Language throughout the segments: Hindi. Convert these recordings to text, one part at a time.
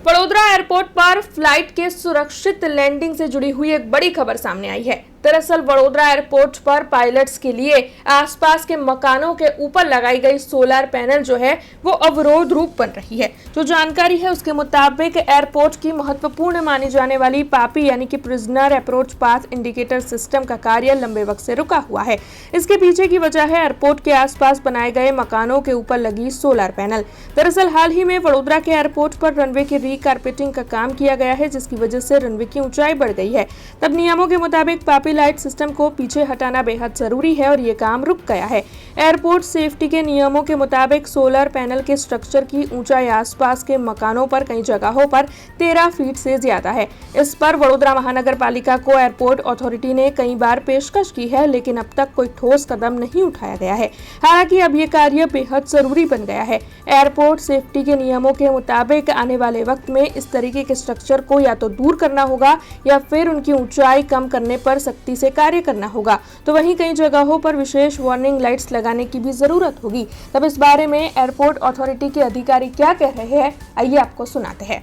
वडोदरा एयरपोर्ट पर फ्लाइट के सुरक्षित लैंडिंग से जुड़ी हुई एक बड़ी खबर सामने आई है। दरअसल वडोदरा एयरपोर्ट पर पायलट्स के लिए आसपास के मकानों के ऊपर लगाई गई सोलर पैनल जो है वो अवरोध रूप बन रही है। जो जानकारी है उसके मुताबिक एयरपोर्ट की महत्वपूर्ण मानी जाने वाली पापी यानी कि prisoner approach path indicator system का कार्य लंबे वक्त से रुका हुआ है। इसके पीछे की वजह है एयरपोर्ट के आसपास बनाए गए मकानों के ऊपर लगी सोलर पैनल। दरअसल हाल ही में वडोदरा के एयरपोर्ट पर रनवे की रीकारपेटिंग का काम किया गया है, जिसकी वजह से रनवे की ऊंचाई बढ़ गई है। तब नियमों के मुताबिक पापी लाइट सिस्टम को पीछे हटाना बेहद जरूरी है और ये काम रुक गया है। एयरपोर्ट सेफ्टी के नियमों के मुताबिक सोलर पैनल के स्ट्रक्चर की ऊंचाई आसपास के मकानों पर कई जगहों पर 13 फीट से ज्यादा है। इस पर वडोदरा महानगर पालिका को एयरपोर्ट अथॉरिटी ने कई बार पेशकश की है, लेकिन अब तक कोई ठोस कदम नहीं उठाया गया है। हालांकि अब ये कार्य बेहद जरूरी बन गया है। एयरपोर्ट सेफ्टी के नियमों के मुताबिक आने वाले वक्त में इस तरीके के स्ट्रक्चर को या तो दूर करना होगा या फिर उनकी ऊंचाई कम करने पर सख्ती से कार्य करना होगा। तो वहीं कई जगहों पर विशेष वार्निंग लाइट्स लगाने की भी जरूरत होगी। तब इस बारे में एयरपोर्ट अथॉरिटी के अधिकारी क्या कह रहे हैं, आइए आपको सुनाते हैं।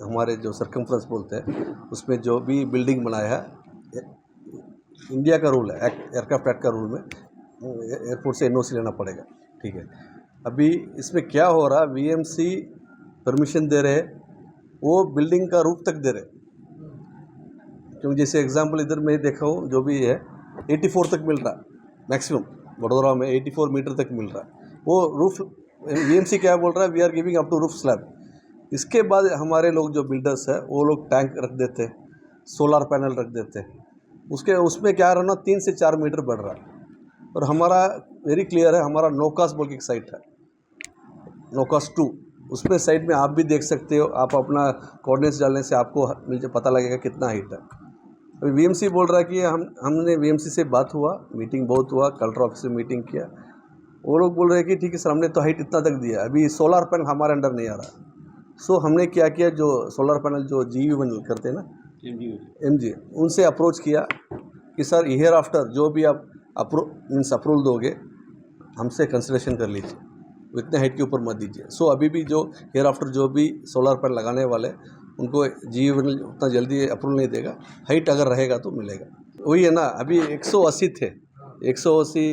हमारे जो सर्कमफ्रेंस बोलते हैं उसमें जो भी बिल्डिंग बनाया है, इंडिया का रूल है, एयरक्राफ्ट एक्ट का रूल में एयरपोर्ट से एनओसी लेना पड़ेगा। ठीक है, अभी इसमें क्या हो रहा, वीएमसी परमिशन दे रहे, वो बिल्डिंग का रूफ तक दे रहे। क्योंकि जैसे एग्जांपल इधर मैं देखा हूँ, जो भी है 84 तक मिल रहा मैक्सिमम, वडोदरा में 84 मीटर तक मिल रहा है। वो रूफ वीएमसी क्या बोल रहा है, we are giving up to roof slab. इसके बाद हमारे लोग जो बिल्डर्स है वो लोग टैंक रख देते, सोलर पैनल रख देते, उसमें क्या रहा ना 3 से 4 मीटर बढ़ रहा है। और हमारा वेरी क्लियर है, हमारा नोकास बोल के एक साइट है, नोकास 2, उसमें साइड में आप भी देख सकते हो। आप अपना कोऑर्डिनेट्स डालने से आपको पता लगेगा कितना हाइट है। अभी वीएमसी बोल रहा है कि हमने वीएमसी से बात हुआ, मीटिंग बहुत हुआ, कलेक्टर ऑफिस से मीटिंग किया। वो लोग बोल रहे हैं कि ठीक है सर, हमने तो हाइट इतना तक दिया, अभी सोलर पैनल हमारे अंडर नहीं आ रहा। सो हमने क्या किया, जो सोलर पैनल जो जीवी बनल करते हैं ना, एमजी, उनसे अप्रोच किया कि सर ईयर आफ्टर जो भी आप अप्रूवल दोगे हमसे कंसिडरेशन कर लीजिए, इतने हाइट के ऊपर मत दीजिए। सो अभी भी जो ईयर आफ्टर जो भी सोलर पैनल लगाने वाले उनको जीवी बनल उतना जल्दी अप्रूवल नहीं देगा, हाइट अगर रहेगा तो मिलेगा। वही है ना, अभी 180 थे, 180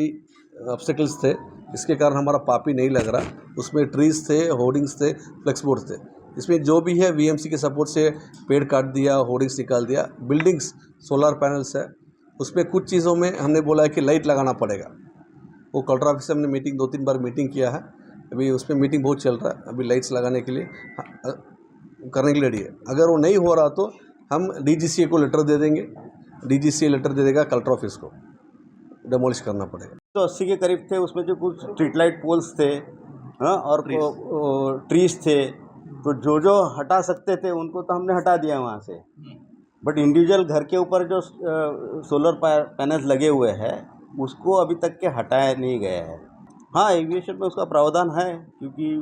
ऑब्स्टेकल्स थे, इसके कारण हमारा पापी नहीं लग रहा। उसमें ट्रीज थे, होर्डिंग्स थे, फ्लेक्स बोर्ड थे। इसमें जो भी है वीएमसी के सपोर्ट से पेड़ काट दिया, होर्डिंग्स निकाल दिया। बिल्डिंग्स सोलर पैनल्स है, उसमें कुछ चीज़ों में हमने बोला है कि लाइट लगाना पड़ेगा। वो कलेक्टर ऑफिस से हमने मीटिंग 2-3 बार मीटिंग किया है, अभी उसमें मीटिंग बहुत चल रहा है। अभी लाइट्स लगाने के लिए करने के लिए रेडी है। अगर वो नहीं हो रहा तो हम डीजीसीए को लेटर दे देंगे, डीजीसीए लेटर दे देगा, कलेक्टर ऑफिस को डेमोलिश करना पड़ेगा। तो 80 के करीब थे, उसमें जो कुछ स्ट्रीट लाइट पोल्स थे, हाँ, और ट्रीज थे, तो जो हटा सकते थे उनको तो हमने हटा दिया वहाँ से। बट इंडिविजुअल घर के ऊपर जो सोलर पैनल्स लगे हुए हैं उसको अभी तक के हटाया नहीं गया है। हाँ, एविएशन में उसका प्रावधान है, क्योंकि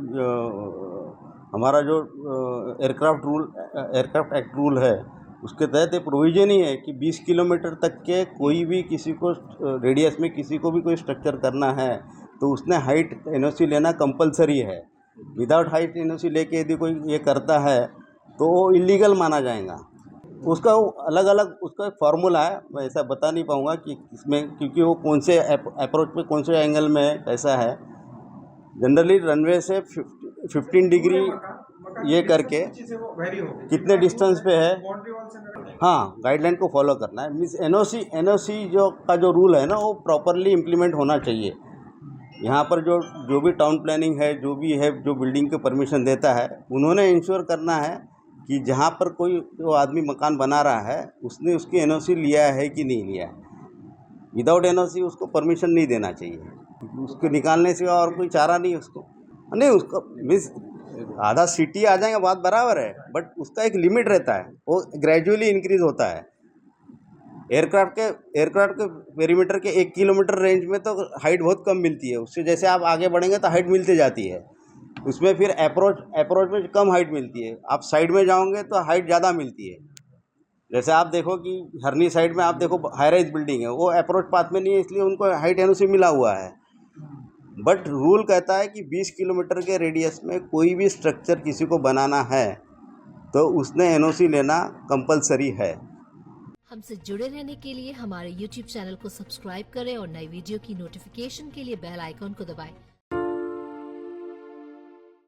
हमारा जो एयरक्राफ्ट एक्ट रूल है उसके तहत एक प्रोविजन ही है कि 20 किलोमीटर तक के कोई भी किसी को रेडियस में किसी को भी कोई स्ट्रक्चर करना है तो उसने हाइट एनओसी लेना कंपलसरी है। विदाउट हाइट एनओसी लेके यदि कोई ये करता है तो वो इलीगल माना जाएगा। उसका अलग अलग उसका एक फार्मूला है, मैं ऐसा बता नहीं पाऊँगा कि इसमें, क्योंकि वो कौन से अप्रोच पे कौन से एंगल में कैसा है। जनरली रनवे से 15 डिग्री ये करके कितने डिस्टेंस पे है, हाँ, गाइडलाइन को फॉलो करना है। मीन्स एनओसी जो रूल है ना वो प्रॉपरली इम्प्लीमेंट होना चाहिए। यहाँ पर जो भी टाउन प्लानिंग है, जो भी है, जो बिल्डिंग के परमिशन देता है, उन्होंने इंश्योर करना है कि जहाँ पर कोई जो आदमी मकान बना रहा है उसने उसकी एनओसी लिया है कि नहीं लिया है। विदाउट एनओसी उसको परमिशन नहीं देना चाहिए, उसको निकालने से और कोई चारा नहीं उसको नहीं। उसको मीन्स आधा सिटी आ जाएगा, बात बराबर है, बट उसका एक लिमिट रहता है, वो ग्रेजुअली इंक्रीज होता है। एयरक्राफ्ट के पेरीमीटर के 1 किलोमीटर रेंज में तो हाइट बहुत कम मिलती है, उससे जैसे आप आगे बढ़ेंगे तो हाइट मिलती जाती है। उसमें फिर अप्रोच में कम हाइट मिलती है, आप साइड में जाओगे तो हाइट ज़्यादा मिलती है। जैसे आप देखो कि हरनी साइड में आप देखो हाई राइज बिल्डिंग है, वो अप्रोच पाथ में नहीं है, इसलिए उनको हाइट एनओसी मिला हुआ है। बट रूल कहता है कि 20 किलोमीटर के रेडियस में कोई भी स्ट्रक्चर किसी को बनाना है तो उसने एनओसी लेना कंपलसरी है। हमसे जुड़े रहने के लिए हमारे YouTube चैनल को सब्सक्राइब करें और नई वीडियो की नोटिफिकेशन के लिए बेल आइकॉन को दबाएं।